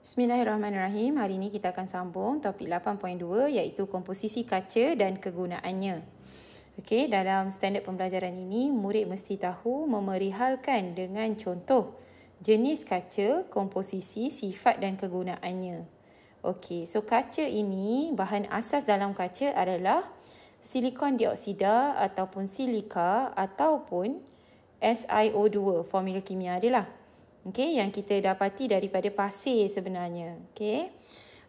Bismillahirrahmanirrahim. Hari ini kita akan sambung topik 8.2 iaitu komposisi kaca dan kegunaannya. Okey, dalam standard pembelajaran ini, murid mesti tahu memerihalkan dengan contoh jenis kaca, komposisi, sifat dan kegunaannya. Okey, so kaca ini, bahan asas dalam kaca adalah silikon dioksida ataupun silika ataupun SiO2, formula kimia dia lah. Okay, yang kita dapati daripada pasir sebenarnya. Okay.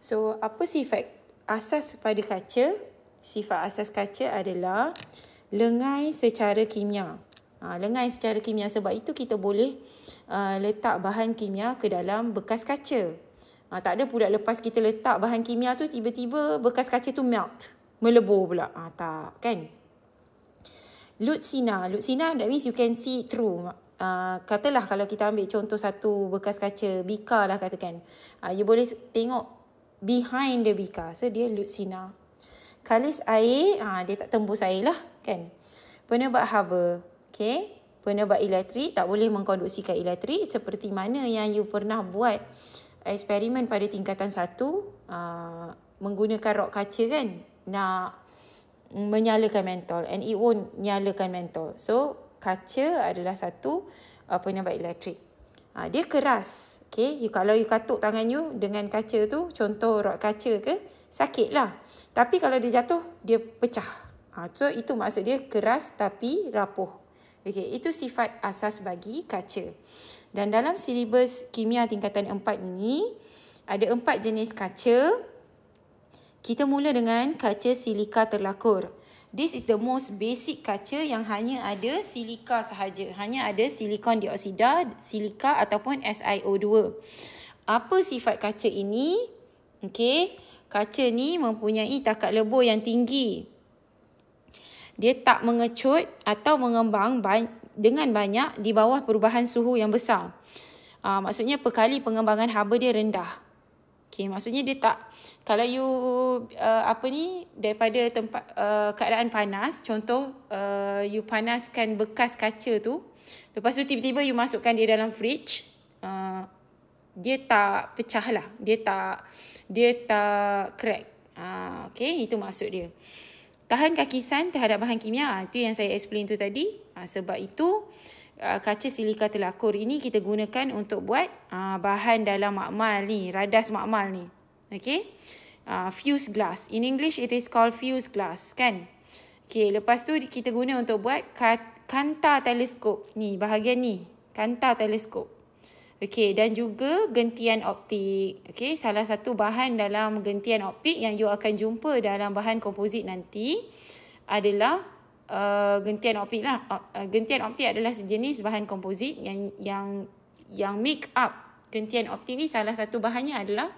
So, apa sifat asas pada kaca? Sifat asas kaca adalah lengai secara kimia. Lengai secara kimia, sebab itu kita boleh letak bahan kimia ke dalam bekas kaca. Tak ada pula lepas kita letak bahan kimia tu, tiba-tiba bekas kaca tu melt. Melebur pula. Tak, kan? Lutsina. Lutsina, that means you can see through. Katalah kalau kita ambil contoh satu bekas kaca, bika lah katakan. You boleh tengok behind the bika. So, dia lutsina. Kalis air, dia tak tembus air lah, kan. Penebat haba. Okay. Penebat elektrik, tak boleh mengkonduksikan elektrik. Seperti mana yang you pernah buat eksperimen pada tingkatan 1, menggunakan rod kaca kan, nak menyalakan mentol, and it won't nyalakan mentol. So, kaca adalah satu penebat elektrik. Dia keras. Okay? Kalau you katuk tangan you dengan kaca tu, contoh rod kaca ke, sakit lah. Tapi kalau dia jatuh, dia pecah. So, itu maksud dia keras tapi rapuh. Okay, itu sifat asas bagi kaca. Dan dalam silibus kimia tingkatan 4 ini, ada 4 jenis kaca. Kita mula dengan kaca silika terlakur. This is the most basic kaca yang hanya ada silika sahaja. Hanya ada silikon dioksida, silika ataupun SiO2. Apa sifat kaca ini? Okey, kaca ni mempunyai takat lebur yang tinggi. Dia tak mengecut atau mengembang dengan banyak di bawah perubahan suhu yang besar. Maksudnya perkali pengembangan haba dia rendah. Okey, maksudnya dia tak, kalau you daripada tempat keadaan panas, contoh you panaskan bekas kaca tu, lepas tu tiba-tiba you masukkan dia dalam fridge, dia tak pecah lah, dia tak crack. Okey, itu maksud dia. Tahan kakisan terhadap bahan kimia, itu yang saya explain tu tadi. Sebab itu kaca silika terlakur ini kita gunakan untuk buat bahan dalam makmal ni, radas makmal ni. Okay. Fuse glass. In English it is called fuse glass, kan? Okay, lepas tu kita guna untuk buat kanta teleskop. Ni, bahagian ni. Kanta teleskop. Okay, dan juga gentian optik. Okay, salah satu bahan dalam gentian optik yang you akan jumpa dalam bahan komposit nanti adalah gentian optik lah. Gentian optik adalah sejenis bahan komposit yang make up gentian optik ni, salah satu bahannya adalah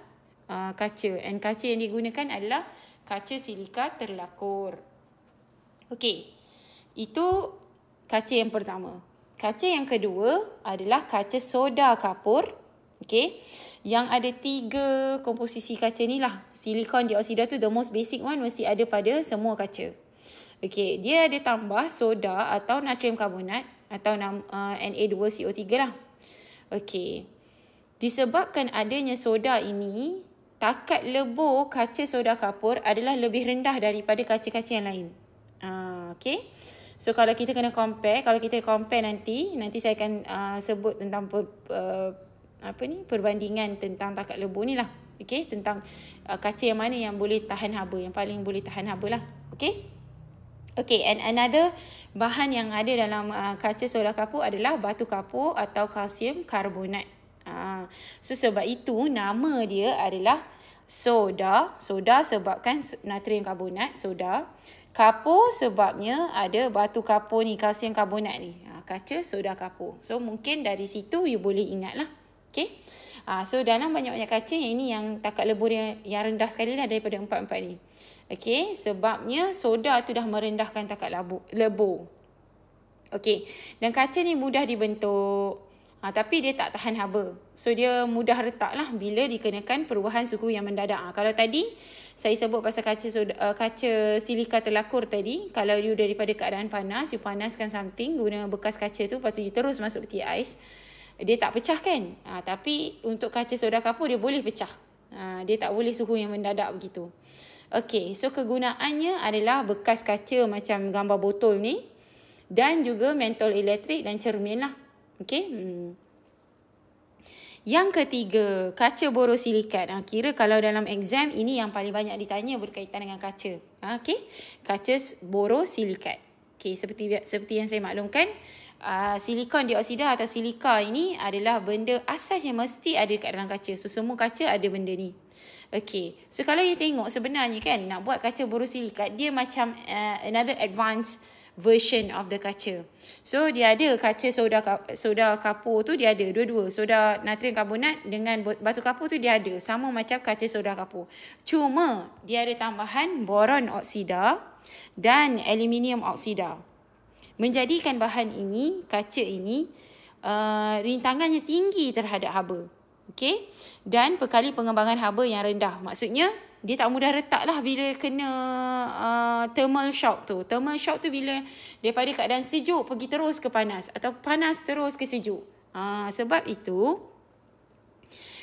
kaca. And kaca yang digunakan adalah kaca silika terlakur. Okey, itu kaca yang pertama. Kaca yang kedua adalah kaca soda kapur. Okey, yang ada 3 komposisi kaca ni lah. Silikon dioksida tu the most basic one, mesti ada pada semua kaca. Okey, dia ada tambah soda atau natrium karbonat atau Na2CO3 lah. Okey, disebabkan adanya soda ini, takat lebur kaca soda kapur adalah lebih rendah daripada kaca-kaca yang lain. Okey. So, kalau kita kena compare, nanti saya akan sebut tentang perbandingan tentang takat lebur ni lah. Okey, tentang kaca yang mana yang boleh tahan haba, yang paling boleh tahan haba lah. Okey. Okay, and another bahan yang ada dalam kaca soda kapur adalah batu kapur atau kalsium karbonat. So, sebab itu nama dia adalah soda. Soda sebabkan natrium karbonat, soda. Kapur sebabnya ada batu kapur ni, kalsium karbonat ni. Kaca soda kapur. So, mungkin dari situ you boleh ingat lah. Okay. So, dalam banyak-banyak kaca, yang ini yang takat lebur yang rendah sekali lah daripada 4 ni. Okay, sebabnya soda tu dah merendahkan takat lebur. Okay, dan kaca ni mudah dibentuk. Tapi dia tak tahan haba. So, dia mudah retak lah bila dikenakan perubahan suhu yang mendadak. Kalau tadi, saya sebut pasal kaca silika terlakur tadi. Kalau you daripada keadaan panas, you panaskan something, guna bekas kaca tu, lepas tu you terus masuk peti ais. dia tak pecah kan. Tapi untuk kaca soda kapur dia boleh pecah. Dia tak boleh suhu yang mendadak begitu. Okey, so kegunaannya adalah bekas kaca macam gambar botol ni dan juga mentol elektrik dan cermin lah. Okey. Yang ketiga, kaca borosilikat. Kira kalau dalam exam ini yang paling banyak ditanya berkaitan dengan kaca. Okey, kaca borosilikat. Okey, seperti yang saya maklumkan, silikon dioksida atau silika ini adalah benda asas yang mesti ada kat dalam kaca. So semua kaca ada benda ni. Okey, so kalau you tengok sebenarnya kan nak buat kaca borosilikat, dia macam another advanced version of the kaca. So dia ada kaca soda kapur tu, dia ada dua-dua. Soda natrium karbonat dengan batu kapur tu dia ada. Sama macam kaca soda kapur. Cuma dia ada tambahan boron oksida dan aluminium oksida. Menjadikan bahan ini, kaca ini, rintangannya tinggi terhadap haba. Okey, dan perkali pengembangan haba yang rendah. Maksudnya dia tak mudah retak lah bila kena thermal shock tu. Thermal shock tu bila daripada keadaan sejuk pergi terus ke panas atau panas terus ke sejuk. Sebab itu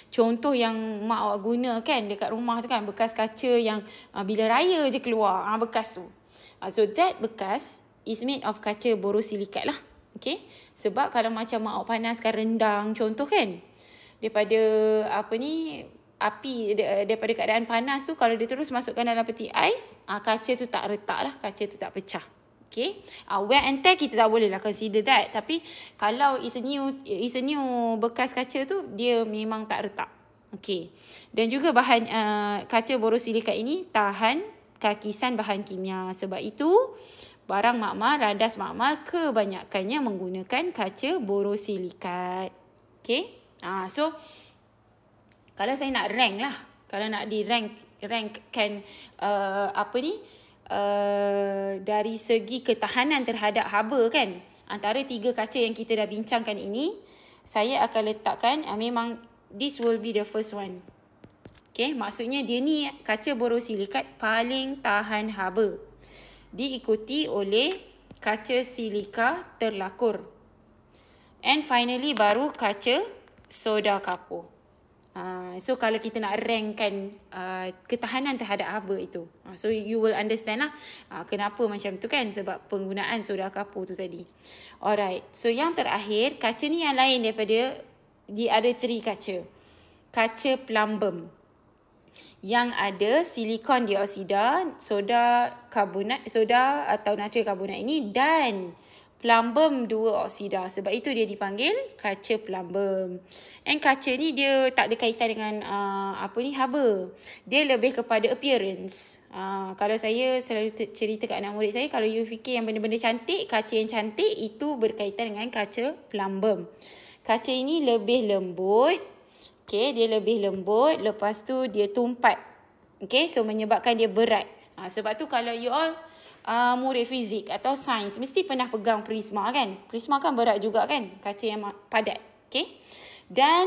contoh yang mak awak guna kan dekat rumah tu kan, bekas kaca yang bila raya je keluar, bekas tu. So that bekas is made of kaca borosilikat lah. Okay, sebab kalau macam mak awak panaskan rendang contoh kan, daripada api daripada keadaan panas tu, kalau dia terus masukkan dalam peti ais, kaca tu tak retak lah, kaca tu tak pecah. Okay, wear and tear kita tak boleh lah consider that. Tapi kalau is a new bekas kaca tu, dia memang tak retak. Okay, dan juga bahan kaca borosilikat ini tahan kakisan bahan kimia. Sebab itu barang makmal, radas makmal kebanyakannya menggunakan kaca borosilikat. Okay, so kalau saya nak rank lah, kalau nak rankkan dari segi ketahanan terhadap haba kan, antara 3 kaca yang kita dah bincangkan ini, saya akan letakkan memang this will be the first one. Okay, maksudnya dia ni kaca borosilikat paling tahan haba, diikuti oleh kaca silika terlakur, and finally baru kaca soda kapur. So kalau kita nak rankkan ketahanan terhadap haba itu, so you will understand lah kenapa macam tu kan, sebab penggunaan soda kapur tu tadi. Alright, so yang terakhir, kaca ni yang lain daripada dia ada 3 kaca. Kaca plumbum yang ada silikon dioksida, soda atau natrium karbonat ini, dan plumbum 2 oksida. Sebab itu dia dipanggil kaca plumbum. And kaca ni dia tak ada kaitan dengan haba. Dia lebih kepada appearance. Kalau saya selalu cerita kat anak murid saya, kalau you fikir yang benda-benda cantik, kaca yang cantik itu berkaitan dengan kaca plumbum. Kaca ini lebih lembut. Okay, dia lebih lembut. Lepas tu dia tumpat. Okay, so menyebabkan dia berat. Sebab tu kalau you all murid fizik atau sains mesti pernah pegang prisma kan. Prisma kan berat juga kan, kaca yang padat. Okay, dan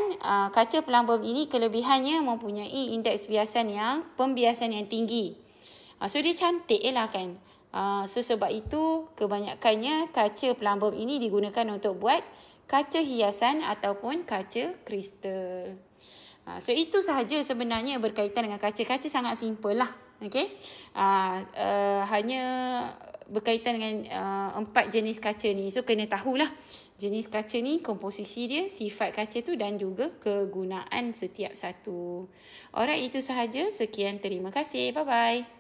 kaca plumbum ini kelebihannya mempunyai indeks pembiasan yang tinggi. So dia cantik lah kan. So sebab itu kebanyakannya kaca plumbum ini digunakan untuk buat kaca hiasan ataupun kaca kristal. So itu sahaja sebenarnya berkaitan dengan kaca. Kaca sangat simple lah. Okay, hanya berkaitan dengan 4 jenis kaca ni. So kena tahulah jenis kaca ni, komposisi dia, sifat kaca tu dan juga kegunaan setiap satu. Alright, itu sahaja. Sekian, terima kasih. Bye-bye.